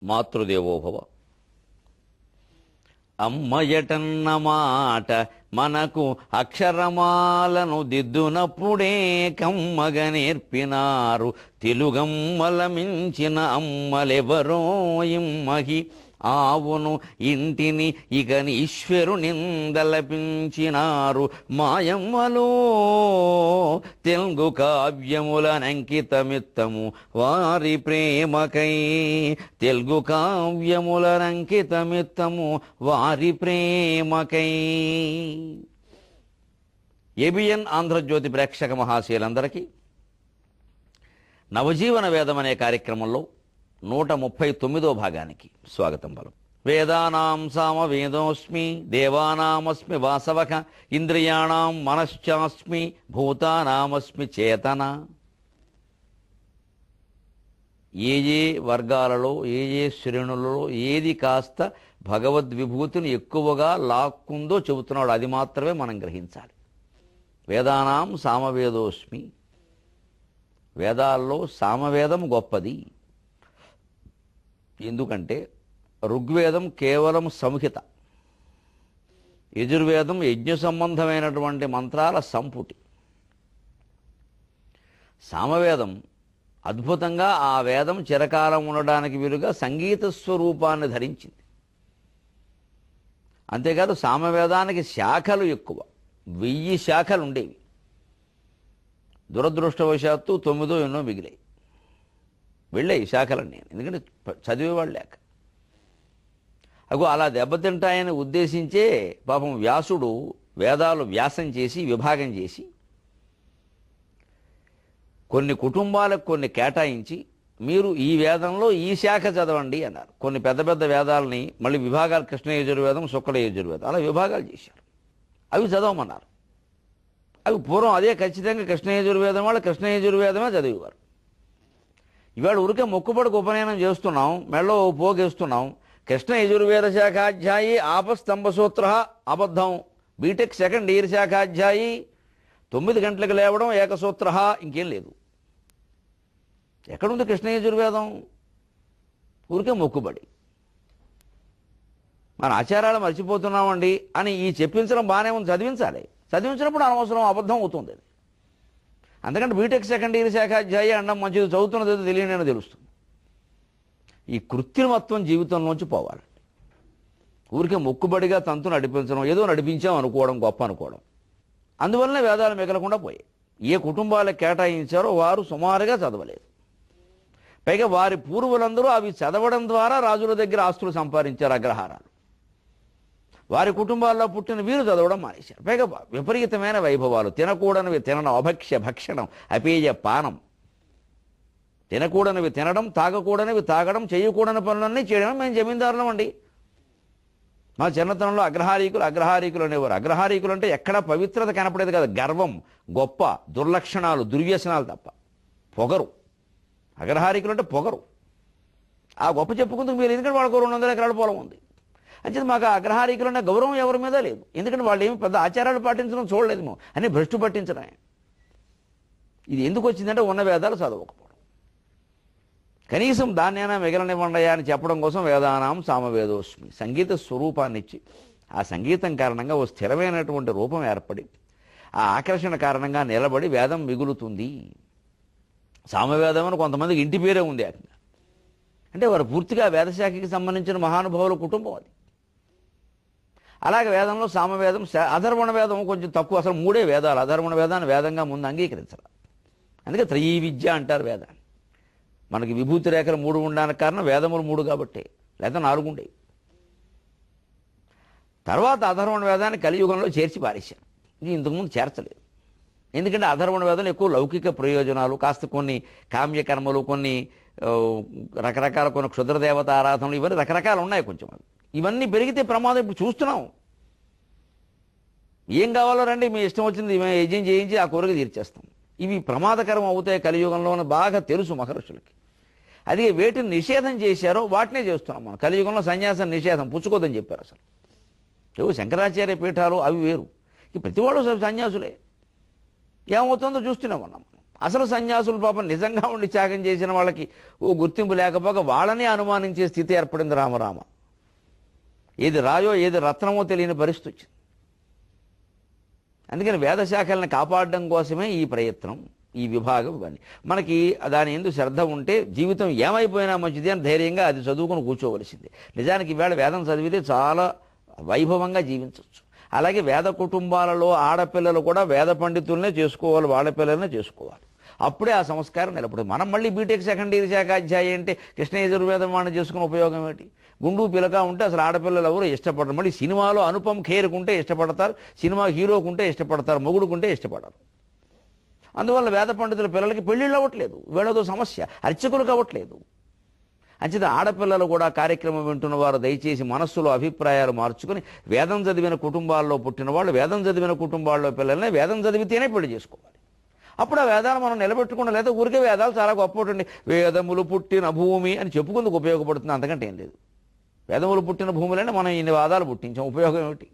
మాతృదేవోభవ. అమ్మయటన్న మాట మనకు అక్షరమాలను దిద్దునప్పుడే కమ్మగ నేర్పినారు తెలుగమ్మల మించిన అమ్మలెవరో ఇమ్మహి. ఆవును ఇంటిని ఇక ఈశ్వరునిందలపించినారు మాయమ్మలో తెలుగు కావ్యములనంకితమిత్తము వారి ప్రేమకై. తెలుగు కావ్యములనంకితమిత్తము వారి ప్రేమకై. ఏబిఎన్ ఆంధ్రజ్యోతి ప్రేక్షక మహాశయులందరికీ నవజీవన వేదం అనే కార్యక్రమంలో 139వ భాగానికి స్వాగతం పలం. వేదానాం సామవేదోస్మి దేవానామస్మి వాసవక ఇంద్రియాణం మనశ్చాస్మి భూతానామస్మి చేతన. ఏ వర్గాలలో ఏ శ్రేణులలో ఏది కాస్త భగవద్విభూతిని ఎక్కువగా లాక్కుందో చెబుతున్నాడు. అది మాత్రమే మనం గ్రహించాలి. వేదానాం సామవేదోస్మి. వేదాల్లో సామవేదం గొప్పది. ఎందుకంటే ఋగ్వేదం కేవలం సంహిత, యజుర్వేదం యజ్ఞ సంబంధమైనటువంటి మంత్రాల సంపుటి. సామవేదం అద్భుతంగా ఆ వేదం చిరకాలం ఉండడానికి వీలుగా సంగీత స్వరూపాన్ని ధరించింది. అంతేకాదు సామవేదానికి శాఖలు ఎక్కువ, 1000 శాఖలు ఉండేవి. దురదృష్టవశాత్తు 9 ఎన్నో మిగిలాయి, వెళ్ళాయి శాఖలన్నీ. ఎందుకంటే చదివేవాళ్ళు లేక. అగో అలా దెబ్బతింటాయని ఉద్దేశించే పాపం వ్యాసుడు వేదాలు వ్యాసం చేసి విభాగం చేసి కొన్ని కుటుంబాలకు కొన్ని కేటాయించి మీరు ఈ వేదంలో ఈ శాఖ చదవండి అన్నారు. కొన్ని పెద్ద పెద్ద వేదాలని మళ్ళీ విభాగాలు, కృష్ణ యజుర్వేదం, శుక్ల యజుర్వేదం అలా విభాగాలు చేశారు. అవి చదవమన్నారు. అవి పూర్వం అదే ఖచ్చితంగా కృష్ణ యజుర్వేదం వాళ్ళు కృష్ణ యజుర్వేదమే చదివేవారు. ఇవాళ ఉరికే మొక్కుబడికి ఉపనయనం చేస్తున్నాం, మెళ్ళో పోగేస్తున్నాం. కృష్ణ యజుర్వేద శాఖాధ్యాయి ఆపస్తంభ సూత్ర అబద్ధం. బీటెక్ సెకండ్ ఇయర్ శాఖాధ్యాయి 9 గంటలకు లేవడం ఏకసూత్ర, ఇంకేం లేదు. ఎక్కడుంది కృష్ణ యజుర్వేదం? ఊరికే మొక్కుబడి. మన ఆచారాలు మర్చిపోతున్నామండి అని ఈ చెప్పించడం బాగానే ఉంది, చదివించాలి. చదివించినప్పుడు అనవసరం అబద్ధం అవుతుంది. అందుకంటే బీటెక్ సెకండ్ ఇయర్ శాఖాధ్యాయి అనడం మంచిది, చదువుతున్నది తెలియని తెలుస్తుంది. ఈ కృత్రిమత్వం జీవితంలోంచి పోవాలి. ఊరికే మొక్కుబడిగా తంతు నడిపించడం, ఏదో నడిపించాం అనుకోవడం గొప్ప అనుకోవడం. అందువల్లనే వేదాలు మిగలకుండా పోయాయి. ఏ కుటుంబాలకు కేటాయించారో వారు సుమారుగా చదవలేదు. పైగా వారి పూర్వులందరూ అవి చదవడం ద్వారా రాజుల దగ్గర ఆస్తులు సంపాదించారు, అగ్రహారాలు. వారి కుటుంబాల్లో పుట్టిన వీరు చదవడం మానేశారు. పైగా విపరీతమైన వైభవాలు, తినకూడనివి తినడం, అభక్ష్య భక్షణం, అపేయ పానం. తినకూడనివి తినడం, తాగకూడనివి తాగడం, చేయకూడని పనులన్నీ చేయడం. మేము జమీందారులం అండి. మా చిన్నతనంలో అగ్రహారీకులు అనేవారు. అగ్రహారీకులు అంటే ఎక్కడా పవిత్రత కనపడేది కదా, గర్వం, గొప్ప, దుర్లక్షణాలు, దుర్వ్యసనాలు తప్ప. పొగరు. అగ్రహారీకులు అంటే పొగరు. ఆ గొప్ప చెప్పుకుందుకు మీరు, ఎందుకంటే వాళ్ళకు 200 ఎకరాల పొలం ఉంది. అంటే మాకు అగ్రహారీకులు అనే గౌరవం ఎవరి మీద లేదు. ఎందుకంటే వాళ్ళు ఏమి పెద్ద ఆచారాలు పాటించడం చూడలేదు, అని భ్రష్టు పట్టించడమే. ఇది ఎందుకు వచ్చిందంటే ఉన్న వేదాలు చదవకపోవడం. కనీసం దాన్నైనా మిగలనివ్వండియా అని చెప్పడం కోసం వేదానాం సామవేదోస్మి సంగీత స్వరూపాన్ని ఇచ్చి, ఆ సంగీతం కారణంగా ఓ స్థిరమైనటువంటి రూపం ఏర్పడి, ఆ ఆకర్షణ కారణంగా నిలబడి వేదం మిగులుతుంది. సామవేదం అని కొంతమందికి ఇంటి పేరే ఉంది ఏకంగా. అంటే వారు పూర్తిగా వేదశాఖకి సంబంధించిన మహానుభావుల కుటుంబం అది. అలాగే వేదంలో సామవేదం, అధర్వణ వేదం కొంచెం తక్కువ. అసలు 3 వేదాలు. అధర్వణ వేదాన్ని వేదంగా ముందు అంగీకరించాలి. అందుకే త్రయీ విద్య అంటారు వేదాన్ని. మనకి విభూతి రేఖలు 3 ఉండడానికి కారణం వేదములు 3 కాబట్టి, లేదా 4 ఉండేవి. తర్వాత అధర్వణ వేదాన్ని కలియుగంలో చేర్చి పారేశారు. ఇది ఇంతకుముందు చేర్చలేదు. ఎందుకంటే అధర్వణ వేదం ఎక్కువ లౌకిక ప్రయోజనాలు, కాస్త కొన్ని కామ్యకర్మలు, కొన్ని రకరకాల కొన్ని క్షుద్రదేవత ఆరాధనలు, ఇవన్నీ రకరకాలు ఉన్నాయి. కొంచెం ఇవన్నీ పెరిగితే ప్రమాదం. ఇప్పుడు చూస్తున్నాం. ఏం కావాలో రండి, మీ ఇష్టం వచ్చింది మేము యజ్ఞం చేయించి ఆ కోరిక తీర్చేస్తాం. ఇవి ప్రమాదకరం అవుతాయి కలియుగంలో అని బాగా తెలుసు మహర్షులకి. అది వేటిని నిషేధం చేశారో వాటినే చేస్తున్నాం మనం. కలియుగంలో సన్యాసం నిషేధం, పుచ్చుకోదని చెప్పారు. అసలు శంకరాచార్య పీఠాలు అవి వేరు. ప్రతివాడు సన్యాసులే. ఏమవుతుందో చూస్తున్నాం మనం. అసలు సన్యాసులు పాపం నిజంగా ఉండి త్యాగం చేసిన వాళ్ళకి ఓ గుర్తింపు లేకపోక వాళ్ళని అనుమానించే స్థితి ఏర్పడింది. రామరామ, ఏది రాయో ఏది రత్నమో తెలియని పరిస్థితి వచ్చింది. అందుకని వేదశాఖల్ని కాపాడడం కోసమే ఈ ప్రయత్నం, ఈ విభాగం. ఇవన్నీ మనకి దాని ఎందుకు శ్రద్ధ ఉంటే జీవితం ఏమైపోయినా మంచిది అని ధైర్యంగా అది చదువుకుని కూర్చోవలసింది. నిజానికి ఈవేళ వేదం చదివితే చాలా వైభవంగా జీవించవచ్చు. అలాగే వేద కుటుంబాలలో ఆడపిల్లలు కూడా వేద పండితులనే చేసుకోవాలి, వాళ్ళ పిల్లలనే చేసుకోవాలి. అప్పుడే ఆ సంస్కారం నిలబడుతుంది. మనం మళ్ళీ బీటెక్ సెకండ్ ఇయర్ శాఖ అధ్యాయం అంటే కృష్ణ యజుర్వేదం వాడిని చేసుకునే ఉపయోగం ఏంటి? గుండు పిలక ఉంటే అసలు ఆడపిల్లలు ఎవరు ఇష్టపడరు. మళ్ళీ సినిమాలో అనుపమ్ ఖేర్కుంటే ఇష్టపడతారు, సినిమా హీరోకుంటే ఇష్టపడతారు, మొగుడుకుంటే ఇష్టపడరు. అందువల్ల వేద పండితుల పిల్లలకి పెళ్ళిళ్ళు అవ్వట్లేదు. వీళ్ళతో సమస్య, అర్చకులకు అవ్వట్లేదు. అంచేత ఆడపిల్లలు కూడా కార్యక్రమం వింటున్న వారు దయచేసి మనస్సులో అభిప్రాయాలు మార్చుకుని వేదం చదివిన కుటుంబాల్లో పుట్టిన వాళ్ళు, వేదం చదివిన కుటుంబాల్లో పిల్లల్ని వేదం చదివితేనే పెళ్లి చేసుకోవాలి. అప్పుడు ఆ వేదాలు మనం నిలబెట్టుకున్న, లేదా ఊరికే వేదాలు చాలా గొప్పటి వేదములు పుట్టిన భూమి అని చెప్పుకుందుకు ఉపయోగపడుతుంది, అంతకంటే ఏం లేదు. వేదములు పుట్టిన భూములనే మనం ఇన్ని వాదాలు పుట్టించాం, ఉపయోగం ఏమిటి?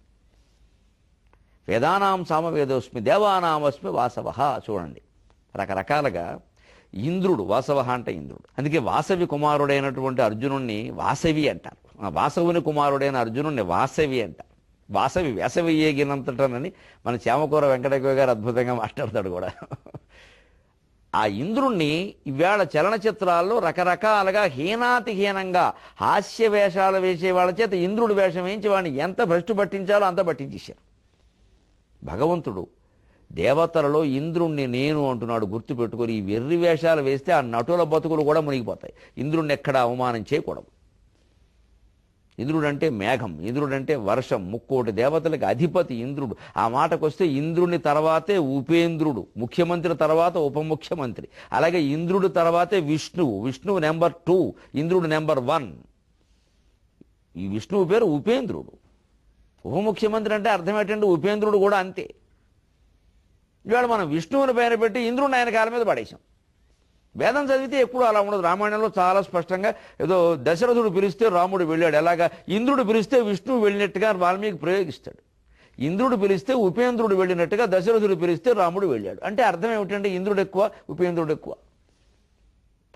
వేదానాం సామవేదోస్మి దేవానామస్మి వాసవ. చూడండి, రకరకాలుగా ఇంద్రుడు, వాసవ అంటే ఇంద్రుడు. అందుకే వాసవి కుమారుడైనటువంటి అర్జునుణ్ణి వాసవి అంటారు. వాసవుని కుమారుడైన అర్జునుణ్ణి వాసవి అంటారు. వాసవి వేసవి ఏగినంతటనని మన చేమకూర వెంకటయ్య గారు అద్భుతంగా మాట్లాడతాడు కూడా. ఆ ఇంద్రుణ్ణి ఇవాళ చలనచిత్రాల్లో రకరకాలుగా హీనాతి హీనంగా హాస్య వేషాలు వేసే వాళ్ళ చేత ఇంద్రుడి వేషం వేయించి వాడిని ఎంత భ్రష్టు పట్టించాలో అంత పట్టించేశారు. భగవంతుడు దేవతలలో ఇంద్రుణ్ణి నేను అంటున్నాడు. గుర్తుపెట్టుకొని ఈ వెర్రి వేషాలు వేస్తే ఆ నటుల బతుకులు కూడా మునిగిపోతాయి. ఇంద్రుణ్ణి ఎక్కడ అవమానం చేయకూడదు. ఇంద్రుడు అంటే మేఘం, ఇంద్రుడు అంటే వర్షం, ముక్కోటి దేవతలకు అధిపతి ఇంద్రుడు. ఆ మాటకు వస్తే ఇంద్రుని తర్వాతే ఉపేంద్రుడు, ముఖ్యమంత్రి తర్వాత ఉప ముఖ్యమంత్రి. అలాగే ఇంద్రుడు తర్వాతే విష్ణువు, విష్ణువు నెంబర్ 2, ఇంద్రుడు నెంబర్ 1. ఈ విష్ణువు పేరు ఉపేంద్రుడు. ఉప ముఖ్యమంత్రి అంటే అర్థం ఏంటంటే ఉపేంద్రుడు కూడా అంతే. ఇవాళ మనం విష్ణువుని పైన పెట్టి ఇంద్రుడిని ఆయన కాళ్ళ మీద పడేశాం. వేదం చదివితే ఎప్పుడు అలా ఉండదు. రామాయణంలో చాలా స్పష్టంగా ఏదో దశరథుడు పిలిస్తే రాముడు వెళ్ళాడు, ఎలాగా ఇంద్రుడు పిలిస్తే విష్ణువు వెళ్ళినట్టుగా వాల్మీకి ప్రయోగిస్తాడు. ఇంద్రుడు పిలిస్తే ఉపేంద్రుడు వెళ్ళినట్టుగా దశరథుడు పిలిస్తే రాముడు వెళ్ళాడు. అంటే అర్థం ఏమిటంటే ఇంద్రుడు ఎక్కువ, ఉపేంద్రుడు ఎక్కువ.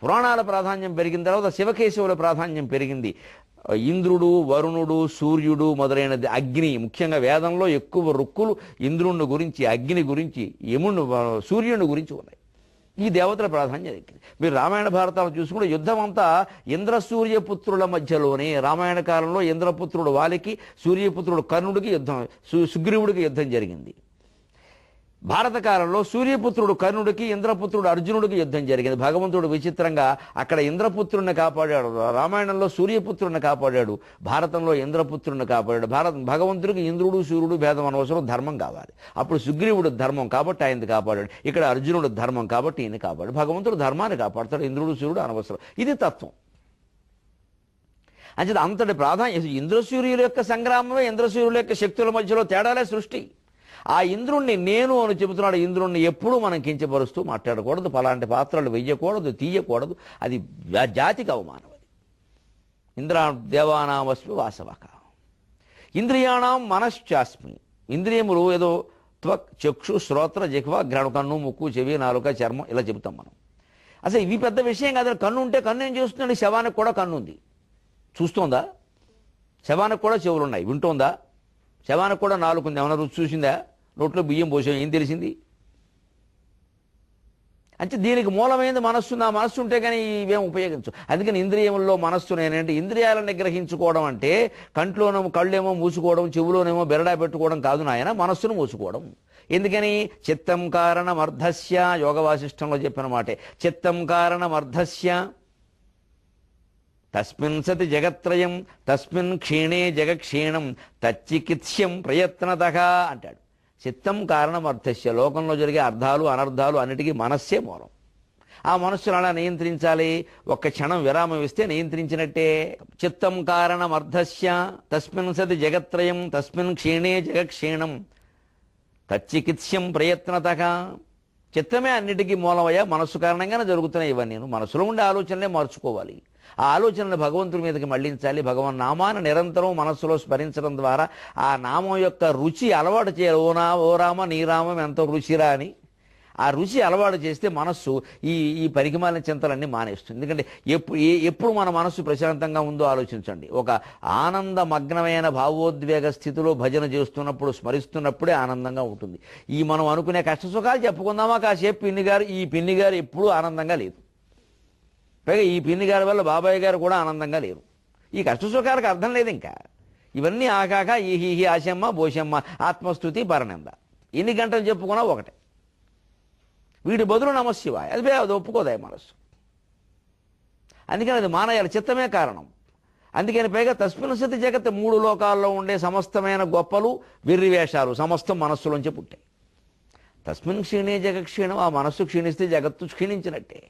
పురాణాల ప్రాధాన్యం పెరిగిన తర్వాత శివకేశవుల ప్రాధాన్యం పెరిగింది. ఇంద్రుడు, వరుణుడు, సూర్యుడు మొదలైనది, అగ్ని, ముఖ్యంగా వేదంలో ఎక్కువ రుక్కులు ఇంద్రుని గురించి, అగ్ని గురించి, యముని, సూర్యుని గురించి ఉన్నాయి. ఈ దేవతల ప్రాధాన్యం ఎక్కింది. మీరు రామాయణ భారతాలు చూసుకుంటే యుద్ధం అంతా ఇంద్ర సూర్యపుత్రుల మధ్యలోనే. రామాయణ కాలంలో ఇంద్రపుత్రుడు వాలికి, సూర్యపుత్రుడు కర్ణుడికి యుద్ధం, సుగ్రీవుడికి యుద్ధం జరిగింది. భారత కాలంలో సూర్యపుత్రుడు కర్ణుడికి, ఇంద్రపుత్రుడు అర్జునుడికి యుద్ధం జరిగింది. భగవంతుడు విచిత్రంగా అక్కడ ఇంద్రపుత్రుడిని కాపాడాడు, రామాయణంలో సూర్యపుత్రుడిని కాపాడాడు, భారతంలో ఇంద్రపుత్రుడిని కాపాడాడు. భగవంతుడికి ఇంద్రుడు సూర్యుడు భేదం అనవసరం, ధర్మం కావాలి. అప్పుడు సుగ్రీవుడు ధర్మం కాబట్టి ఆయనది కాపాడాడు, ఇక్కడ అర్జునుడు ధర్మం కాబట్టి ఈయన కాపాడు. భగవంతుడు ధర్మాన్ని కాపాడతాడు, ఇంద్రుడు సూర్యుడు అనవసరం. ఇది తత్వం. అంటే అంతటి ప్రాధాన్యం. ఇంద్రసూర్యుల యొక్క సంగ్రామమే, ఇంద్రసూర్యుల యొక్క శక్తుల మధ్యలో తేడాలే సృష్టి. ఆ ఇంద్రుణ్ణి నేను అని చెబుతున్నాడు. ఇంద్రుణ్ణి ఎప్పుడూ మనం కించపరుస్తూ మాట్లాడకూడదు, పలాంటి పాత్రలు వెయ్యకూడదు, తీయకూడదు. అది జాతికి అవమానం. అది ఇంద్రా దేవానామస్మి వాసవక. ఇంద్రియాణం మనశ్చాస్మి. ఇంద్రియములు ఏదో త్వక్, చక్షు, శ్రోత్ర, జిహ్వ, ఘ్రాణ, కన్ను, ముక్కు, చెవి, నాలుక, చర్మం ఇలా చెబుతాం మనం. అసలు ఇవి పెద్ద విషయం కాదు. కన్ను ఉంటే కన్ను ఏం చేస్తుందండి? శవానికి కూడా కన్ను ఉంది, చూస్తోందా? శవానికి కూడా చెవులు ఉన్నాయి, వింటోందా? శవానికి కూడా నాలుగు ఉంది, ఏమన్నా రుచి చూసిందా? నోట్లో బియ్యం పోసాం, ఏం తెలిసింది? అంటే దీనికి మూలమైనది మనస్సు. నా మనస్సు ఉంటే కానీ ఇవేం ఉపయోగించు. అందుకని ఇంద్రియముల్లో మనస్సు నేనంటే ఇంద్రియాలను నిగ్రహించుకోవడం అంటే కంట్లోనేమో కళ్ళేమో మూసుకోవడం, చెవులోనేమో బెరడా పెట్టుకోవడం కాదు నాయన, మనస్సును మూసుకోవడం. ఎందుకని? చిత్తం కారణమర్ధస్య, యోగ వాసిష్టంలో చెప్పిన మాటే. చిత్తం కారణమర్ధస్య తస్మిన్ సతి జగత్రయం తస్మిన్ క్షీణే జగక్షీణం తచ్చికిత్స్యం ప్రయత్నతః అంటాడు. చిత్తం కారణం అర్థస్య. లోకంలో జరిగే అర్థాలు అనర్థాలు అన్నిటికీ మనస్సే మూలం. ఆ మనస్సును అలా నియంత్రించాలి. ఒక్క క్షణం విరామం ఇస్తే నియంత్రించినట్టే. చిత్తం కారణం అర్థస్య తస్మిన్ సతి జగత్రయం తస్మిన్ క్షీణే జగక్షీణం తచ్చికిత్స్యం ప్రయత్నతః. చిత్తమే అన్నిటికీ మూలమయ్యా, మనస్సు కారణంగానే జరుగుతున్నాయి ఇవన్నీ. మనసులో ఉండే ఆలోచనలే మార్చుకోవాలి. ఆ ఆలోచనలు భగవంతుడి మీదకి మళ్లించాలి. భగవన్ నామాన్ని నిరంతరం మనస్సులో స్మరించడం ద్వారా ఆ నామం యొక్క రుచి అలవాటు చేయాలి. ఓ రామ నీ రామం ఎంతో రుచిరా అని ఆ రుచి అలవాటు చేస్తే మనస్సు ఈ ఈ పరికిమాలిన చింతలన్నీ మానేస్తుంది. ఎందుకంటే ఎప్పుడు మన మనస్సు ప్రశాంతంగా ఉందో ఆలోచించండి. ఒక ఆనందమగ్నమైన భావోద్వేగ స్థితిలో భజన చేస్తున్నప్పుడు, స్మరిస్తున్నప్పుడే ఆనందంగా ఉంటుంది. ఈ మనం అనుకునే కష్టసుఖాలు చెప్పుకుందామా కాసేపు, ఈ పిన్ని గారు ఎప్పుడూ ఆనందంగా లేదు. పైగా ఈ పిన్ని గారి వల్ల బాబాయ్ గారు కూడా ఆనందంగా లేరు. ఈ కష్టసుఖాలకు అర్థం లేదు. ఇంకా ఇవన్నీ ఆకాక ఈ హీహి ఆశమ్మ బోషమ్మ ఆత్మస్థుతి పరనింద ఎన్ని గంటలు చెప్పుకున్నా ఒకటే. వీటి బదులు నమశివాయ, అది ఒప్పుకోదాయి మనస్సు. అందుకని అది మానయాలి, చిత్తమే కారణం. అందుకని పైగా తస్మిన్ సతి జగత్, 3 లోకాల్లో ఉండే సమస్తమైన గొప్పలు వెర్రివేషాలు సమస్తం మనస్సులోంచి పుట్టాయి. తస్మిన్ క్షీణే జగక్షీణం, ఆ మనస్సు క్షీణిస్తే జగత్తు క్షీణించినట్టే.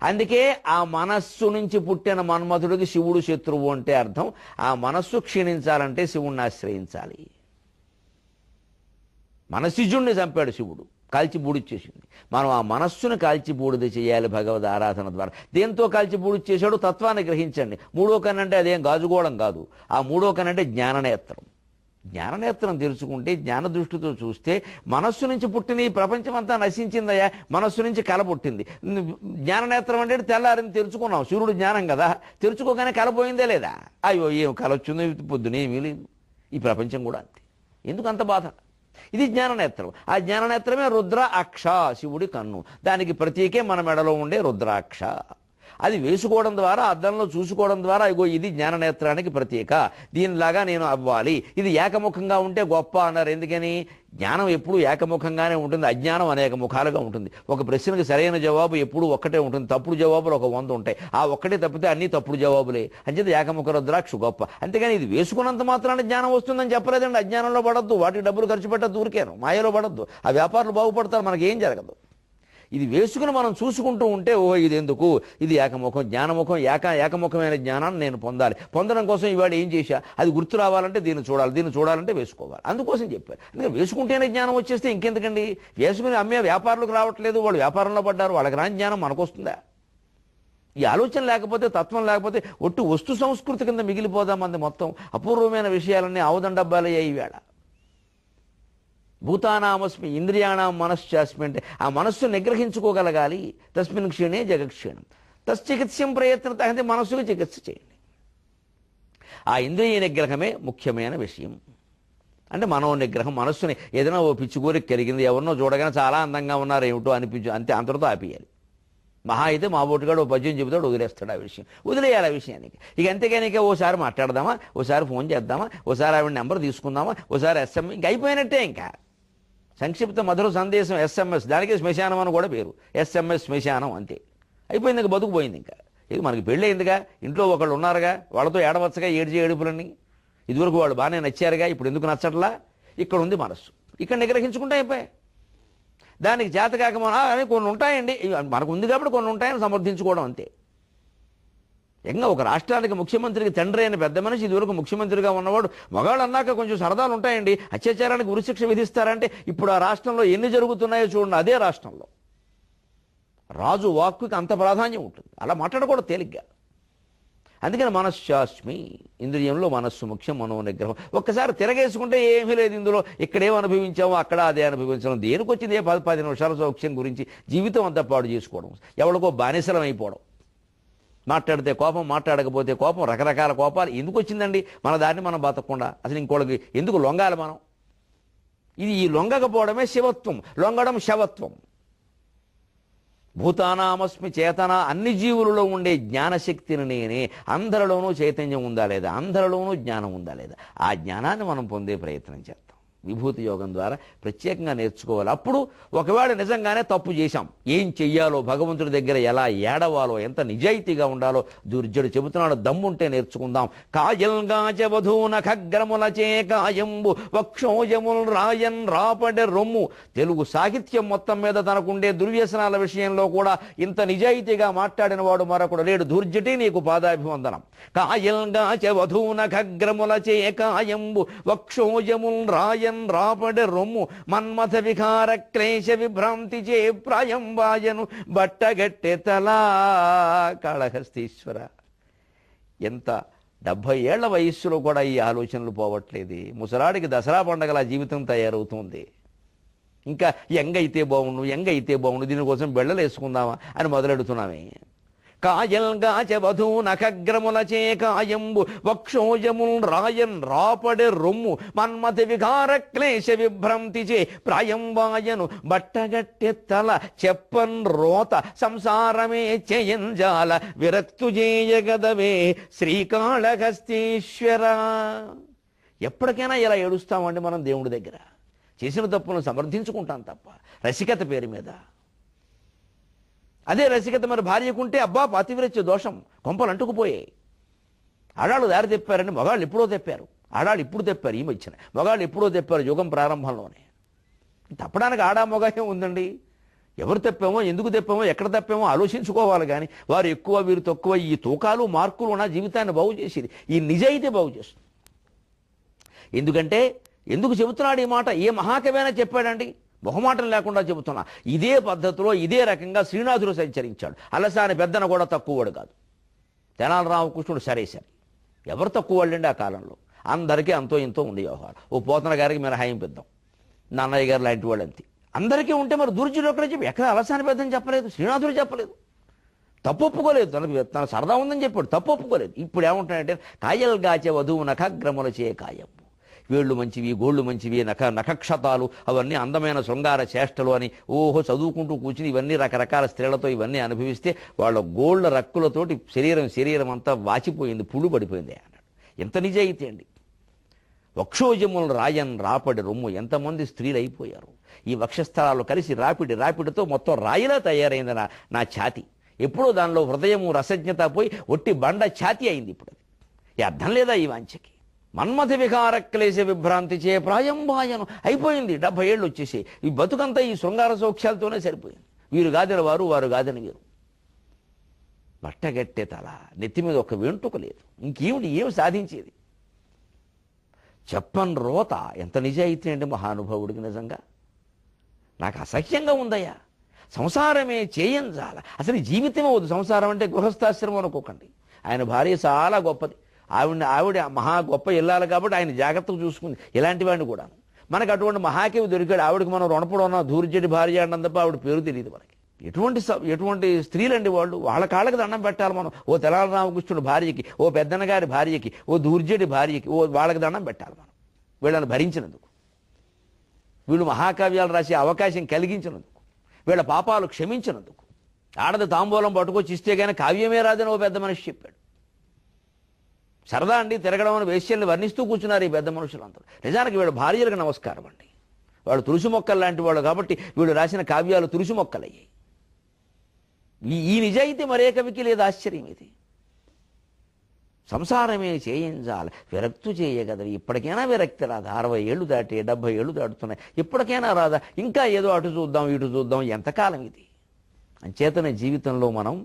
అందుకే ఆ మనస్సు నుంచి పుట్టిన మన్మథుడికి శివుడు శత్రువు అంటే అర్థం. ఆ మనస్సు క్షీణించాలంటే శివుణ్ణి ఆశ్రయించాలి. మనసిజుణ్ణి చంపాడు శివుడు, కాల్చి బూడిచ్చేసింది. మనం ఆ మనస్సును కాల్చి బూడిద చేయాలి భగవద్ ఆరాధన ద్వారా. దేంతో కాల్చి బూడిచ్చేశాడు? తత్వాన్ని గ్రహించండి. 3వ కన్నంటే అదేం గాజుగోళం కాదు. ఆ 3వ కన్నంటే జ్ఞాననేత్రం. జ్ఞాననేత్రం తెరుచుకుంటే, జ్ఞాన దృష్టితో చూస్తే మనస్సు నుంచి పుట్టిన ఈ ప్రపంచం అంతా నశించిందయ్యా. మనస్సు నుంచి కల పుట్టింది. జ్ఞాననేత్రం అంటే తెల్లారిని తెరుచుకున్నాం, సూర్యుడు జ్ఞానం కదా. తెరుచుకోగానే కల పోయిందే లేదా? అయ్యో ఏం కల వచ్చిందో పొద్దునేమీ లేదు. ఈ ప్రపంచం కూడా అంతే. ఎందుకు అంత బాధ? ఇది జ్ఞాననేత్రం. ఆ జ్ఞాననేత్రమే రుద్ర అక్ష, శివుడి కన్ను. దానికి ప్రతీకే మన మెడలో ఉండే రుద్రాక్ష. అది వేసుకోవడం ద్వారా, అద్దంలో చూసుకోవడం ద్వారా, ఇగో ఇది జ్ఞాననేత్రానికి ప్రతీక, దీనిలాగా నేను అవ్వాలి. ఇది ఏకముఖంగా ఉంటే గొప్ప అన్నారు. ఎందుకని? జ్ఞానం ఎప్పుడూ ఏకముఖంగానే ఉంటుంది, అజ్ఞానం అనేక ముఖాలుగా ఉంటుంది. ఒక ప్రశ్నకి సరైన జవాబు ఎప్పుడూ ఒక్కటే ఉంటుంది, తప్పుడు జవాబులు ఒక 100 ఉంటాయి. ఆ ఒక్కటే తప్పితే అన్ని తప్పుడు జవాబులే. అంచేది ఏకముఖ రుద్రాక్ష గొప్ప. అంతేగాని ఇది వేసుకున్నంత మాత్రాన జ్ఞానం వస్తుందని చెప్పలేదండి. అజ్ఞానంలో పడద్దు, వాటికి డబ్బులు ఖర్చు పెట్టద్దు, ఊరికేను మాయలో పడద్దు. ఆ వ్యాపారులు బాగుపడతారు, మనకేం జరగదు. ఇది వేసుకుని మనం చూసుకుంటూ ఉంటే, ఓ ఇది ఎందుకు, ఇది ఏకముఖం, జ్ఞానముఖం, ఏకముఖమైన జ్ఞానాన్ని నేను పొందాలి. పొందడం కోసం ఇవాళ ఏం చేశా, అది గుర్తు రావాలంటే దీన్ని చూడాలి, దీన్ని చూడాలంటే వేసుకోవాలి. అందుకోసం చెప్పారు. అందుకని వేసుకుంటేనే జ్ఞానం వచ్చేస్తే ఇంకెందుకండి? వేసుకుని అమ్మే వ్యాపారులకు రావట్లేదు, వాళ్ళు వ్యాపారంలో పడ్డారు, వాళ్ళకి రాని జ్ఞానం మనకు వస్తుందా? ఈ ఆలోచన లేకపోతే, తత్వం లేకపోతే ఒట్టు వస్తు సంస్కృతి కింద మిగిలిపోదామంది. మొత్తం అపూర్వమైన విషయాలన్నీ ఆవుదండబ్బాలయ్యాయి ఈవేళ. భూతానామస్మి ఇంద్రియాణం మనశ్చాస్మి అంటే ఆ మనస్సు నిగ్రహించుకోగలగాలి. తస్మిన్ క్షీణే జగక్షీణం తశ్చికిత్స్యం ప్రయత్నత అంటే మనస్సుకు చికిత్స చేయండి. ఆ ఇంద్రియ నిగ్రహమే ముఖ్యమైన విషయం. అంటే మనోనిగ్రహం. మనస్సుని ఏదైనా ఓ పిచ్చుకోరిక కలిగింది, ఎవరినో చూడగానే చాలా అందంగా ఉన్నారు ఏమిటో అనిపించు, అంతే, అంతటితో ఆపేయాలి. మహా అయితే మా బోటుగాడు ఓ పద్యం చెబుతాడు, వదిలేస్తాడు. ఆ విషయం వదిలేయాలి. ఆ విషయానికి ఇక అంతేగాని ఇక ఓసారి మాట్లాడదామా, ఓసారి ఫోన్ చేద్దామా, ఓసారి ఆవిడ నెంబర్ తీసుకుందామా, ఓసారి ఎస్ఎంఎస్, ఇంక అయిపోయినట్టే. ఇంకా సంక్షిప్త మధుర సందేశం SMS, దానికి శ్మశానం అని కూడా పేరు. SMS శ్మశానం, అంతే. అయిపోయింది, ఇంకా బతుకు పోయింది. ఇంకా ఇది మనకి పెళ్ళి అయిందిగా, ఇంట్లో ఒకళ్ళు ఉన్నారుగా, వాళ్ళతో ఏడవచ్చగా, ఏడుపులన్నీ. ఇదివరకు వాళ్ళు బాగానే నచ్చారుగా, ఇప్పుడు ఎందుకు నచ్చట్లా? ఇక్కడ ఉంది మనస్సు, ఇక్కడ నిగ్రహించుకుంటే అయిపోయాయి. దానికి చేతకాక అని కొన్ని ఉంటాయండి, మనకు ఉంది కాబట్టి కొన్ని ఉంటాయని సమర్థించుకోవడం, అంతే. ఇంకా ఒక రాష్ట్రానికి ముఖ్యమంత్రికి తండ్రి అయిన పెద్ద మనిషి ఇదివరకు ముఖ్యమంత్రిగా ఉన్నవాడు, మగాళ్ళు అన్నాక కొంచెం సరదాలు ఉంటాయండి. అత్యాచారానికి ఉరిశిక్ష విధిస్తారంటే ఇప్పుడు ఆ రాష్ట్రంలో ఎన్ని జరుగుతున్నాయో చూడండి. అదే రాష్ట్రంలో రాజు వాక్కుకి అంత ప్రాధాన్యం ఉంటుంది. అలా మాట్లాడకూడదు తేలిగ్గా. అందుకని మనశ్శాస్మి, ఇంద్రియంలో మనస్సు ముఖ్యం, మనోనిగ్రహం. ఒక్కసారి తిరగేసుకుంటే ఏమీ లేదు ఇందులో. ఇక్కడేం అనుభవించామో అక్కడ అదే అనుభవించాము. దేనికి వచ్చింది 10 నిమిషాల సౌఖ్యం గురించి జీవితం అంతా పాడు చేసుకోవడం, ఎవరికో బానిసలం అయిపోవడం. మాట్లాడితే కోపం, మాట్లాడకపోతే కోపం, రకరకాల కోపాలు. ఎందుకు వచ్చిందండి? మన దాన్ని మనం బతకకుండా అసలు ఇంకోళ్ళకి ఎందుకు లొంగాలి మనం? ఇది ఈ లొంగకపోవడమే శివత్వం, లొంగడం శవత్వం. భూతానామస్మి చేతన, అన్ని జీవులలో ఉండే జ్ఞానశక్తిని నేనే. అందరిలోనూ చైతన్యం ఉందా లేదా, అందరిలోనూ జ్ఞానం ఉందా లేదా, ఆ జ్ఞానాన్ని మనం పొందే ప్రయత్నం చేద్దాం. విభూతి యోగం ద్వారా ప్రత్యేకంగా నేర్చుకోవాలి. అప్పుడు ఒకవేళ నిజంగానే తప్పు చేశాం, ఏం చెయ్యాలో, భగవంతుడి దగ్గర ఎలా ఏడవాలో, ఎంత నిజాయితీగా ఉండాలో దుర్జడు చెబుతున్నాడు. దమ్ముంటే నేర్చుకుందాం. కాయల్గాచవధూన ఖగ్రముల చే కాయంబు వక్షోజముల్ రాయన్ రాపడె రొమ్ము. తెలుగు సాహిత్యం మొత్తం మీద తనకుండే దుర్వ్యసనాల విషయంలో కూడా ఇంత నిజాయితీగా మాట్లాడిన వాడు మరొకడు లేడు. దుర్జటి నీకు పాదాభివందనం. కాయల్గాచవధూన ఖగ్రముల చే కాయంబు వక్షోజముల్ రాయన్ రాపడె రొమ్ము మన్మథ వికార క్లేశ విభ్రాంతి చే ప్రాయం వాయను బట్టగట్టె తలా. కాళహస్తీశ్వర, ఎంత 70 ఏళ్ల వయస్సులో కూడా ఈ ఆలోచనలు పోవట్లేదు. ముసలాడికి దసరా పండగల జీవితం తయారవుతుంది. ఇంకా యంగ్ అయితే బాగుండు దీనికోసం బెళ్ళలు వేసుకుందామా అని మొదలెడుతున్నామే. కాయల్గాచ వధూనఖగ్రములచే కాయంబు వక్షోజముల్ రాయన్ రాపడె రొమ్ము మన్మతి వికార క్లేశ విభ్రాంతిచే ప్రాయం వాయను బట్టగట్టె తల చెప్పన్ రోత సంసారమే చేయంజాల విరక్తు చేయగదవే శ్రీకాళహస్తీశ్వర. ఎప్పటికైనా ఇలా ఏడుస్తామండి మనం దేవుడి దగ్గర. చేసిన తప్పులను సమర్థించుకుంటాం తప్ప రసికత పేరు మీద. అదే రసికత మరి భార్యకుంటే అబ్బా పాతివ్రత్య దోషం, కొంపలు అంటుకుపోయాయి. ఆడాళ్ళు దారి తెప్పారని మగాళ్ళు ఎప్పుడో తెప్పారు, ఆడాళ్ళు ఇప్పుడు తెప్పారు. ఈ మధ్యన మగాళ్ళు ఎప్పుడో తెప్పారు, యుగం ప్రారంభంలోనే. తప్పడానికి ఆడా మొగాయం ఉందండి. ఎవరు తెప్పామో, ఎందుకు తెప్పామో, ఎక్కడ తెప్పామో ఆలోచించుకోవాలి. కానీ వారు ఎక్కువ వీరు తక్కువ, ఈ తూకాలు మార్కులు ఉన్న జీవితాన్ని బాగు చేసేది ఈ నిజాయితీ బాగు చేస్తుంది. ఎందుకంటే ఎందుకు చెబుతున్నాడు ఈ మాట? ఏ మహాకవైనా చెప్పాడండి? మొహమాటం లేకుండా చెబుతున్నా. ఇదే పద్ధతిలో ఇదే రకంగా శ్రీనాథుడు సంచరించాడు. అలసాని పెద్దన కూడా తక్కువవాడు కాదు. తెనాలి రామకృష్ణుడు సరే. ఎవరు తక్కువ వాళ్ళండి ఆ కాలంలో? అందరికీ అంతో ఇంతో ఉండే వ్యవహారం. ఓ పోతన గారికి మినహాయింపిద్దాం, నాన్నయ్య గారు లాంటి వాళ్ళు అంతే. అందరికీ ఉంటే మరి దుర్జుడు ఒక్కడే చెప్పి ఎక్కడ అలసాని పెద్దని చెప్పలేదు, శ్రీనాథుడు చెప్పలేదు. తప్పు ఒప్పుకోలేదు. తన సరదా ఉందని చెప్పాడు, తప్పు ఒప్పుకోలేదు. ఇప్పుడు ఏమంటాడంటే కాయల్గాచే వధువు నఖగ్రముల చే కాయం. వేళ్ళు మంచివి, గోళ్ళు మంచివి, నఖక్షతాలు అవన్నీ అందమైన శృంగార చేష్టలు అని ఓహో చదువుకుంటూ కూర్చుని ఇవన్నీ రకరకాల స్త్రీలతో ఇవన్నీ అనుభవిస్తే వాళ్ళ గోళ్ళ రక్కులతోటి శరీరం అంతా వాచిపోయింది, పుళ్ళు పడిపోయింది అన్నాడు. ఎంత నిజాయితీ అండి! వక్షోజములు రాయన్ రాపడి రొమ్ము. ఎంతమంది స్త్రీలు అయిపోయారు ఈ వక్షస్థలాలు కలిసి రాపిడితో మొత్తం రాయిలా తయారైంది నా ఛాతి. ఎప్పుడో దానిలో హృదయము రసజ్ఞత పోయి ఒట్టి బండ ఛాతి అయింది. ఇప్పుడు అది ఈ అర్థం లేదా ఈ వాంఛకి? మన్మథ వికార క్లేశ విభ్రాంతి చే ప్రాయం వాయను. అయిపోయింది, 70 ఏళ్ళు వచ్చేసి. ఈ బతుకంతా ఈ శృంగార సౌఖ్యాలతోనే సరిపోయింది. వీరు గాదిన వారు గాదని వీరు. బట్టగట్టే తల, నెత్తి మీద ఒక వెంట్రుక లేదు. ఏమి సాధించేది? చెప్పన్ రోత. ఎంత నిజాయితీ అండి మహానుభావుడికి! నిజంగా నాకు అసహ్యంగా ఉందయ్యా. సంసారమే చేయంజాల. అసలు జీవితమే వద్దు. సంసారం అంటే గృహస్థాశ్రమం అనుకోకండి. ఆయన భార్య చాలా గొప్పది. ఆవిడ మహా గొప్ప ఇల్లాలి కాబట్టి ఆయన జాగ్రత్తగా చూసుకుంది. ఇలాంటి వాడిని కూడా మనకు అటువంటి మహాకవి దొరికాడు. ఆవిడకి మనం రుణపడి ఉన్నాం. దూర్జటి భార్య అన్నం తప్ప ఆవిడ పేరు తెలియదు మనకి. ఎటువంటి స్త్రీలండి వాళ్ళు! వాళ్ళ కాళ్ళకి దండం పెట్టాలి మనం. ఓ తెనాలి రామకృష్ణుడు భార్యకి, ఓ పెద్దన్న గారి భార్యకి, ఓ దూర్జటి భార్యకి, వాళ్ళకి దండం పెట్టాలి మనం. వీళ్ళని భరించినందుకు, వీళ్ళు మహాకావ్యాలు రాసే అవకాశం కలిగించినందుకు, వీళ్ళ పాపాలు క్షమించినందుకు. ఆడది తాంబూలం పట్టుకొచ్చి ఇస్తే కానీ కావ్యమే రాదని ఓ పెద్ద మనిషి చెప్పాడు. సరదా అండి తిరగడం అని వేశ్యల్ని వర్ణిస్తూ కూర్చున్నారు ఈ పెద్ద మనుషులందరూ. నిజానికి వీళ్ళ భార్యలకు నమస్కారం అండి. వాళ్ళు తులసి మొక్కలు లాంటి వాళ్ళు కాబట్టి వీళ్ళు రాసిన కావ్యాలు తులసి మొక్కలయ్యాయి. ఈ నిజాయితీ మరే కవికి లేదు. ఆశ్చర్యం ఇది. సంసారమే చేయించాల విరక్తు చేయగలరు. ఇప్పటికైనా విరక్తి రాదా? 60 ఏళ్ళు దాటి 70 ఏళ్ళు దాటుతున్నాయి. ఇప్పటికైనా రాదా? ఇంకా ఏదో అటు చూద్దాం ఇటు చూద్దాం. ఎంతకాలం ఇది? అంచేతనే జీవితంలో మనం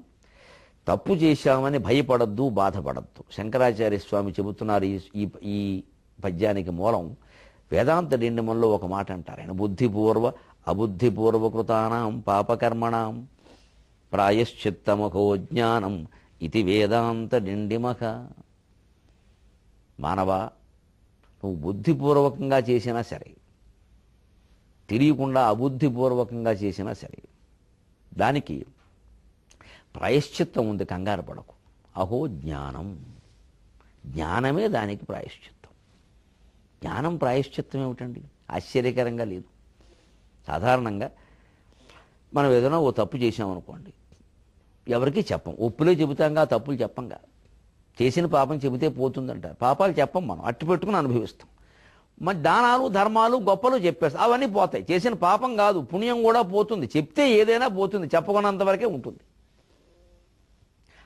తప్పు చేశామని భయపడద్దు, బాధపడద్దు. శంకరాచార్య స్వామి చెబుతున్నారు ఈ పద్యానికి మూలం వేదాంత డిండిమంలో ఒక మాట అంటారు ఆయన. బుద్ధిపూర్వ అబుద్ధిపూర్వకృతానాం పాపకర్మణాం ప్రాయశ్చిత్తమకో జ్ఞానం ఇది వేదాంత డిండిమక. మానవ, నువ్వు బుద్ధిపూర్వకంగా చేసినా సరే, తెలియకుండా అబుద్ధిపూర్వకంగా చేసినా సరే, దానికి ప్రాయశ్చిత్తం ఉంది. కంగారు పడకు. అహో జ్ఞానం. జ్ఞానమే దానికి ప్రాయశ్చిత్తం. జ్ఞానం ప్రాయశ్చిత్తం ఏమిటండి? ఆశ్చర్యకరంగా లేదు. సాధారణంగా మనం ఏదైనా ఓ తప్పు చేసామనుకోండి, ఎవరికి చెప్పం. ఒప్పులే చెబుతాంగా, తప్పులు చెప్పంగా. చేసిన పాపం చెబితే పోతుందంటారు. పాపాలు చెప్పం, మనం అట్టు పెట్టుకుని అనుభవిస్తాం. మరి దానాలు ధర్మాలు గొప్పలు చెప్పేస్తాం, అవన్నీ పోతాయి. చేసిన పాపం కాదు, పుణ్యం కూడా పోతుంది. చెప్తే ఏదైనా పోతుంది, చెప్పకున్నంత వరకే ఉంటుంది.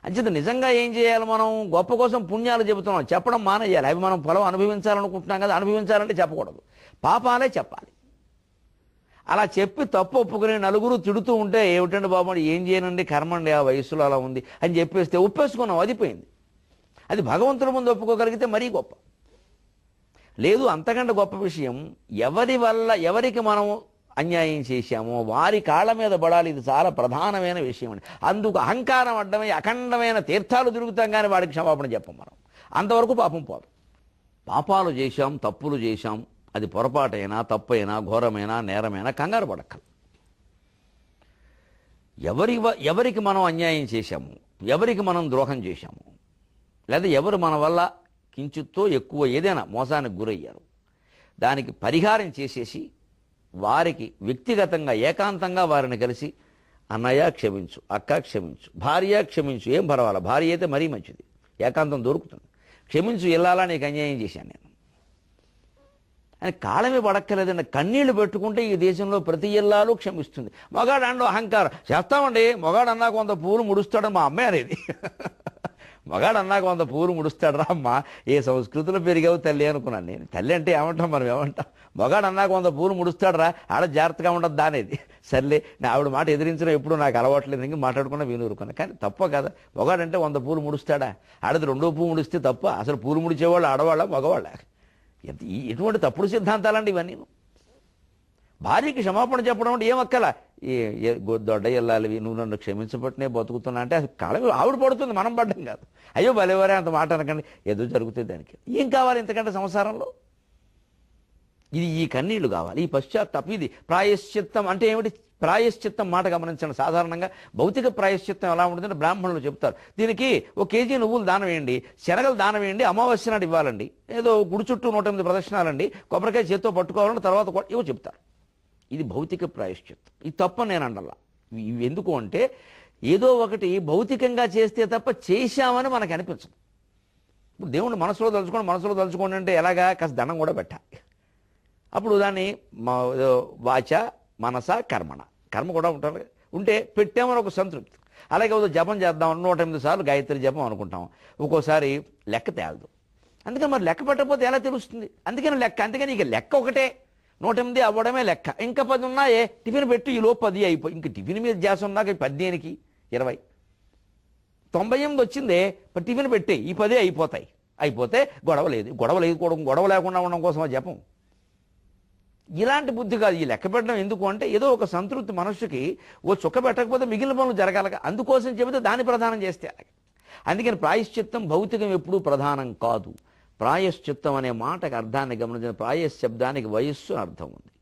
అంచేత నిజంగా ఏం చేయాలి? మనం గొప్ప కోసం పుణ్యాలు చెబుతున్నాం, చెప్పడం మానేయాలి. అవి మనం ఫలం అనుభవించాలనుకుంటున్నాం కదా, అనుభవించాలంటే చెప్పకూడదు, పాపాలే చెప్పాలి. అలా చెప్పి తప్పు ఒప్పుకుని నలుగురు తిడుతూ ఉంటే ఏమిటండి బాబు ఏం చేయనండి, కర్మండి, ఆ వయసులో అలా ఉంది అని చెప్పేస్తే ఒప్పేసుకున్నాం, అదిపోయింది. అది భగవంతుడి ముందు ఒప్పుకోగలిగితే మరీ గొప్ప. లేదు, అంతకంటే గొప్ప విషయం, ఎవరి వల్ల ఎవరికి మనం అన్యాయం చేశామో వారి కాళ్ళ మీద పడాలి. ఇది చాలా ప్రధానమైన విషయం అండి. అందుకు అహంకారం అడ్డమై అఖండమైన తీర్థాలు తిరుగుతాం కానీ వాడికి క్షమాపణ చెప్పం మనం. అంతవరకు పాపం పోదు. పాపాలు చేశాం, తప్పులు చేశాం, అది పొరపాటైనా తప్పైనా ఘోరమైనా నేరమైనా కంగారు పడక్కలు. ఎవరికి మనం అన్యాయం చేశాము, ఎవరికి మనం ద్రోహం చేశాము, లేదా ఎవరు మన వల్ల కించిత్తో ఎక్కువ ఏదైనా మోసానికి గురయ్యారు, దానికి పరిహారం చేసేసి వారికి వ్యక్తిగతంగా ఏకాంతంగా వారిని కలిసి అన్నయ్య క్షమించు, అక్క క్షమించు, భార్య క్షమించు, ఏం పర్వాలా, భార్య అయితే మరీ మంచిది, ఏకాంతం దొరుకుతుంది, క్షమించు ఇల్లాలా నీకు అన్యాయం చేశాను నేను అని కాలమే పడక్కలేదండి. కన్నీళ్లు పెట్టుకుంటే ఈ దేశంలో ప్రతి ఇల్లాలు క్షమిస్తుంది. మగాడు అండు అహంకారం చేస్తామండి, మగాడు అన్నాక 100 పూలు ముడుస్తాడని మా అమ్మాయి అనేది. మగాడు అన్నాక 100 పూలు ముడుస్తాడు రా అమ్మ, ఏ సంస్కృతిలో పెరిగావు తల్లి అనుకున్నాను నేను. తల్లి అంటే ఏమంటాం మనం, ఏమంటాం, మగాడు అన్నాక 100 పూలు ముడుస్తాడు రా, ఆడ జాగ్రత్తగా ఉండదు దానేది. సర్లే నా ఆవిడ మాట ఎదిరించడం ఎప్పుడు నాకు అలవాట్లేదు, ఇంక మాట్లాడుకున్నా వినూరుకున్నా. కానీ తప్ప కదా, మగాడంటే 100 పూలు ముడుస్తాడా, ఆడది 2 పువ్వు ముడిస్తే తప్ప. అసలు పూలు ముడిచేవాళ్ళు ఆడవాళ్ళ మగవాళ్ళ? ఎటువంటి తప్పుడు సిద్ధాంతాలండి ఇవన్నీ. భార్యకి క్షమాపణ చెప్పడం అంటే ఏమక్కల, దొడ్డ వెళ్ళాలి, నువ్వు నన్ను క్షమించబట్టినే బతుకుతున్నా అంటే అసలు కాలం ఆవిడ పడుతుంది, మనం పడ్డం కాదు. అయ్యో భలేవరే అంత మాట అనకండి, ఏదో జరుగుతుంది దానికి. ఏం కావాలి ఇంతకంటే సంసారంలో? ఇది ఈ కన్నీళ్లు కావాలి, ఈ పశ్చాత్తాపం. ఇది ప్రాయశ్చిత్తం అంటే ఏమిటి? ప్రాయశ్చిత్తం మాట గమనించండి. సాధారణంగా భౌతిక ప్రాయశ్చిత్తం ఎలా ఉంటుందంటే బ్రాహ్మణులు చెప్తారు, దీనికి 1 కేజీ నువ్వులు దానం వేయండి, శనగలు దానం వేయండి, అమావాస్య నాడు ఇవ్వాలండి, ఏదో గుడి చుట్టూ 108 ప్రదక్షిణాలండి, కొబ్బరికాయ చేత్తో పట్టుకోవాలని తర్వాత ఇవో చెప్తారు. ఇది భౌతిక ప్రాయశ్చిత్తం. ఇది తప్ప నేను అండల్లా. ఇవి ఎందుకు అంటే ఏదో ఒకటి భౌతికంగా చేస్తే తప్ప చేశామని మనకు అనిపించదు. ఇప్పుడు దేవుణ్ణి మనసులో తలుచుకోండి అంటే ఎలాగా, కాస్త దండం కూడా పెట్టాలి. అప్పుడు దాన్ని వాచ మనస కర్మణ, కర్మ కూడా ఉంటారు, ఉంటే పెట్టామని ఒక సంతృప్తి. అలాగే జపం చేద్దాం, 108 సార్లు గాయత్రి జపం అనుకుంటాం, ఒక్కోసారి లెక్క తేలదు. అందుకని మరి లెక్క పెట్టకపోతే ఎలా తెలుస్తుంది? అందుకని ఇక లెక్క ఒకటే, 108 అవ్వడమే లెక్క. ఇంకా 10 ఉన్నాయే, టిఫిన్ పెట్టి ఈలో 10 అయిపోయి, ఇంక టిఫిన్ మీద చేసి ఉన్నాక 10కి 20, 98 వచ్చిందే, టిఫిన్ పెట్టి ఈ 10 అయిపోతే గొడవ లేకుండా ఉండడం కోసం జపం. ఇలాంటి బుద్ధి కాదు ఈ లెక్క పెట్టడం. ఎందుకు అంటే ఏదో ఒక సంతృప్తి మనస్సుకి, చుక్క పెట్టకపోతే మిగిలిన పనులు జరగాలి, అందుకోసం చెబితే దాన్ని ప్రధానం చేస్తే అలాగే. అందుకని ప్రాయశ్చిత్తం భౌతికం ఎప్పుడూ ప్రధానం కాదు. ప్రాయశ్చిత్తం అనే మాటకి అర్థాన్ని గమనించిన, ప్రాయశ్శబ్దానికి వయస్సు అర్థం ఉంది,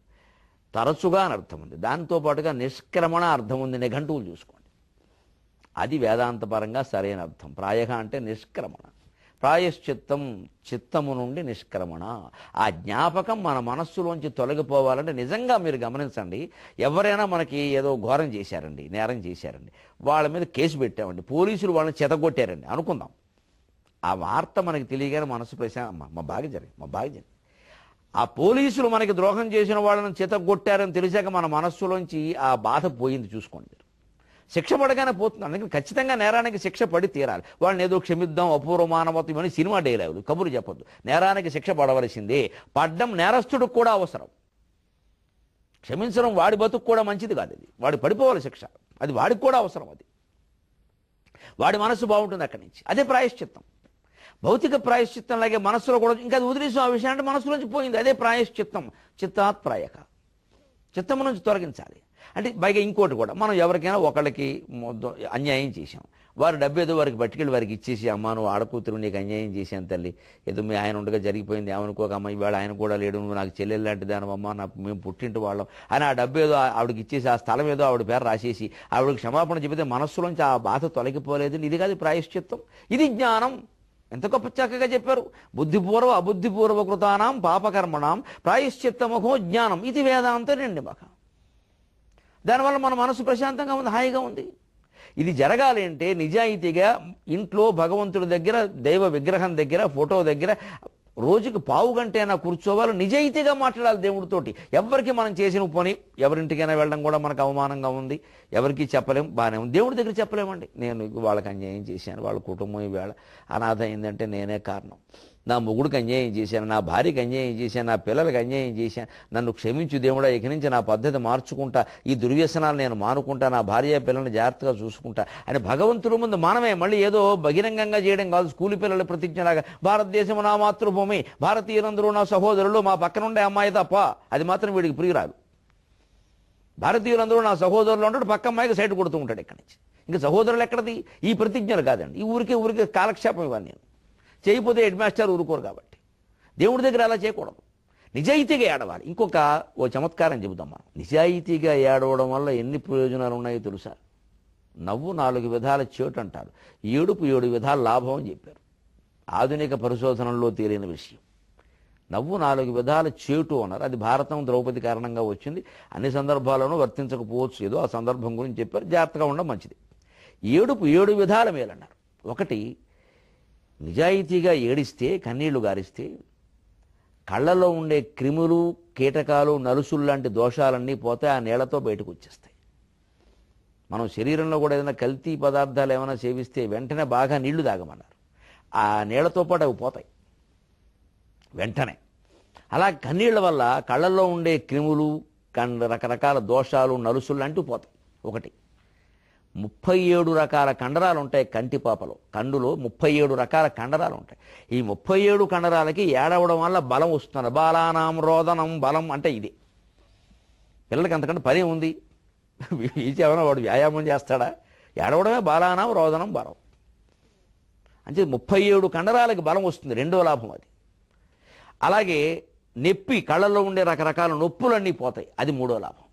తరచుగా అని అర్థం ఉంది, దాంతో పాటుగా నిష్క్రమణ అర్థం ఉంది. నిఘంటువులు చూసుకోండి, అది వేదాంతపరంగా సరైన అర్థం. ప్రాయః అంటే నిష్క్రమణ, ప్రాయశ్చిత్తం చిత్తము నుండి నిష్క్రమణ. ఆ జ్ఞాపకం మన మనస్సులోంచి తొలగిపోవాలంటే నిజంగా మీరు గమనించండి, ఎవరైనా మనకి ఏదో ఘోరం చేశారండి, నేరం చేశారండి, వాళ్ళ మీద కేసు పెట్టామండి, పోలీసులు వాళ్ళని చెతగొట్టారండి అనుకుందాం. ఆ వార్త మనకి తెలియగానే మనసు మా బాగా జరిగింది. ఆ పోలీసులు మనకి ద్రోహం చేసిన వాళ్ళని చెతగొట్టారని తెలిసాక మన మనస్సులోంచి ఆ బాధ పోయింది. చూసుకోండి, శిక్ష పడగానే పోతుంది. అందుకని ఖచ్చితంగా నేరానికి శిక్ష పడి తీరాలి. వాళ్ళని ఏదో క్షమిద్దాం, అపూర్వ మానవత్వం అని సినిమా డైలాగులు, కబురు చెప్పొద్దు. నేరానికి శిక్ష పడవలసిందే, పడ్డం నేరస్తుడికి కూడా అవసరం. క్షమించడం వాడి బతుకు కూడా మంచిది కాదు, అది వాడి పడిపోవాలి శిక్ష, అది వాడికి కూడా అవసరం. అది వాడి మనస్సు బాగుంటుంది అక్కడి నుంచి. అదే ప్రాయశ్చిత్తం. భౌతిక ప్రాయశ్చిత్తం లాగే మనస్సులో కూడా ఇంకా వదిలేసాం ఆ విషయం అంటే మనసులోంచి పోయింది, అదే ప్రాయశ్చిత్తం. చిత్తాత్ ప్రాయక, చిత్తము నుంచి తొలగించాలి. అంటే పైగా ఇంకోటి కూడా, మనం ఎవరికైనా ఒకళ్ళకి అన్యాయం చేశాం, వారు డబ్బు ఏదో వారికి పట్టుకెళ్ళి వారికి ఇచ్చేసి, అమ్మ నువ్వు ఆడకూతురు నీకు అన్యాయం చేశాను తల్లి, ఏదో మీ ఆయన ఉండగా జరిగిపోయింది, ఏమనుకోక అమ్మ ఇవాళ ఆయన కూడా లేడు, నువ్వు నాకు చెల్లెలు లాంటి దానివమ్మ, మేము పుట్టింటి వాళ్ళం అని ఆ డబ్బు ఏదో ఆవిడకి ఇచ్చేసి, ఆ స్థలం ఏదో ఆవిడ పేరు రాసేసి ఆవిడకి క్షమాపణ చెబితే మనస్సులోంచి ఆ బాధ తొలగిపోలేదు. ఇది కాదు ప్రాయశ్చిత్తం, ఇది జ్ఞానం. ఎంత గొప్ప చక్కగా చెప్పారు. బుద్ధిపూర్వ అబుద్ధిపూర్వ కృతానాం పాపకర్మణాం ప్రాయశ్చిత్తమహో జ్ఞానం, ఇది వేదాంతం నిండి మాక. దానివల్ల మన మనసు ప్రశాంతంగా ఉంది, హాయిగా ఉంది. ఇది జరగాలి అంటే నిజాయితీగా ఇంట్లో భగవంతుడి దగ్గర, దైవ విగ్రహం దగ్గర, ఫోటో దగ్గర రోజుకి పావు గంటైనా కూర్చోవాలి, నిజాయితీగా మాట్లాడాలి దేవుడితోటి. ఎవరికి మనం చేసిన పని ఎవరింటికైనా వెళ్ళడం కూడా మనకు అవమానంగా ఉంది, ఎవరికి చెప్పలేం, బాగానే ఉంది. దేవుడి దగ్గర చెప్పలేమండి, నేను వాళ్ళకి అన్యాయం చేశాను, వాళ్ళ కుటుంబం ఈవేళ అనాథ అయిందంటే నేనే కారణం, నా మొగుడికి అన్యాయం చేశాను, నా భార్యకి అన్యాయం చేశాను, నా పిల్లలకి అన్యాయం చేశాను, నన్ను క్షమించు దేవుడా, ఇక నుంచి నా పద్ధతి మార్చుకుంటా, ఈ దుర్వ్యసనాలు నేను మానుకుంటా, నా భార్య పిల్లల్ని జాగ్రత్తగా చూసుకుంటా అని భగవంతుడి ముందు మనమే. మళ్ళీ ఏదో బహిరంగంగా చేయడం కాదు, స్కూలు పిల్లల ప్రతిజ్ఞలాగా, భారతదేశం నా మాతృభూమి, భారతీయులందరూ నా సహోదరులు, మా పక్కనుండే అమ్మాయి తప్ప, అది మాత్రం వీడికి ప్రియురాలు. భారతీయులందరూ నా సహోదరులు అంటాడు, పక్క అమ్మాయికి సైడ్ కొడుతూ ఉంటాడు. ఇక్కడి నుంచి ఇంకా సహోదరులు ఎక్కడది? ఈ ప్రతిజ్ఞలు కాదండి, ఈ ఊరికే కాలక్షేపం ఇవన్నీ. చేయకపోతే హెడ్ మాస్టర్ ఊరుకోరు కాబట్టి దేవుడి దగ్గర అలా చేయకూడదు. నిజాయితీగా ఏడవాలి. ఓ చమత్కారం చెబుతాం మనం. నిజాయితీగా ఏడవడం వల్ల ఎన్ని ప్రయోజనాలు ఉన్నాయో తెలుసా? నవ్వు 4 విధాల చేటు అంటారు, ఏడుపు 7 విధాల లాభం అని చెప్పారు. ఆధునిక పరిశోధనల్లో తేలిన విషయం. నవ్వు 4 విధాల చేటు అన్నారు. అది భారతం ద్రౌపది కారణంగా వచ్చింది. అన్ని సందర్భాల్లోనూ వర్తించకపోవచ్చు, ఏదో ఆ సందర్భం గురించి చెప్పారు. జాగ్రత్తగా ఉండడం మంచిది. ఏడుపు 7 విధాల మేలన్నారు. ఒకటి, నిజాయితీగా ఏడిస్తే, కన్నీళ్లు గారిస్తే కళ్ళలో ఉండే క్రిములు, కీటకాలు, నలుసులు లాంటి దోషాలన్నీ పోతే ఆ నీళ్లతో బయటకు వచ్చేస్తాయి. మనం శరీరంలో కూడా ఏదైనా కల్తీ పదార్థాలు ఏమైనా సేవిస్తే వెంటనే బాగా నీళ్లు తాగమన్నారు. ఆ నీళ్లతో పాటు అవి పోతాయి వెంటనే. అలా కన్నీళ్ల వల్ల కళ్ళల్లో ఉండే క్రిములు, రకరకాల దోషాలు, నలుసులు లాంటివి పోతాయి. ఒకటి. 37 రకాల కండరాలు ఉంటాయి కంటిపాపలో. కండులో 37 రకాల కండరాలు ఉంటాయి. ఈ 37 కండరాలకి ఏడవడం వల్ల బలం వస్తున్నారు. బాలానాం రోదనం బలం అంటే ఇది. పిల్లలకి అంతకంటే పని ఉంది. ఏమైనా వాడు వ్యాయామం చేస్తాడా? ఏడవడమే బాలానాం రోదనం బలం. అంటే 37 కండరాలకి బలం వస్తుంది. రెండో లాభం అది. అలాగే నొప్పి, కళ్ళల్లో ఉండే రకరకాల నొప్పులన్నీ పోతాయి. అది మూడో లాభం.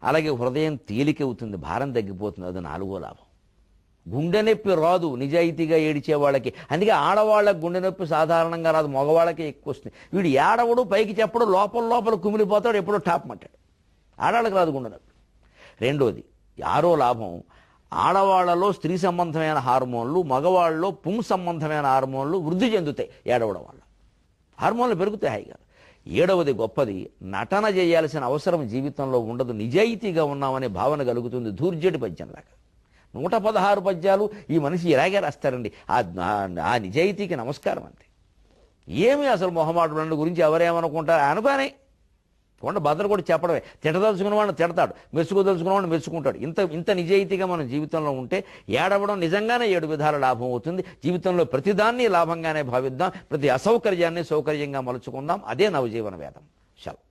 అలాగే హృదయం తేలికవుతుంది, భారం తగ్గిపోతుంది. అది 4వ లాభం. గుండె నొప్పి రాదు నిజాయితీగా ఏడిచే వాళ్ళకి. అందుకే ఆడవాళ్ళకి గుండె నొప్పి సాధారణంగా రాదు, మగవాళ్ళకి ఎక్కువ వస్తుంది. వీడు ఏడవడు, పైకి చెప్పడు, లోపల కుమిలిపోతాడు, ఎప్పుడో టాప్ మట్టాడు. ఆడవాళ్ళకి రాదు గుండె నొప్పి. రెండోది, 6వ లాభం, ఆడవాళ్లలో స్త్రీ సంబంధమైన హార్మోన్లు, మగవాళ్ళలో పుం సంబంధమైన హార్మోన్లు వృద్ధి చెందుతాయి ఏడవడం వల్ల. హార్మోన్లు పెరుగుతాయి హాయిగా. 7వది గొప్పది, నటన చేయాల్సిన అవసరం జీవితంలో ఉండదు. నిజాయితీగా ఉన్నామనే భావన కలుగుతుంది. ధూర్జటి పద్యంలాగా 116 పద్యాలు ఈ మనిషి ఇలాగే రాస్తారండి. ఆ నిజాయితీకి నమస్కారం అంతే. ఏమి అసలు మొహమాటం గురించి ఎవరేమనుకుంటారు అనుకోని కొండ భద్ర కూడా చెప్పడమే. తిట్టదలుచుకున్న వాడిని తిడతాడు, మెచ్చుకోదలుచుకున్న వాడిని మెచ్చుకుంటాడు. ఇంత నిజాయితీగా మనం జీవితంలో ఉంటే ఏడవడం నిజంగానే 7 విధాల లాభం అవుతుంది. జీవితంలో ప్రతిదాన్ని లాభంగానే భావిద్దాం, ప్రతి అసౌకర్యాన్ని సౌకర్యంగా మలుచుకుందాం. అదే నవజీవన వేదం. సెలవు.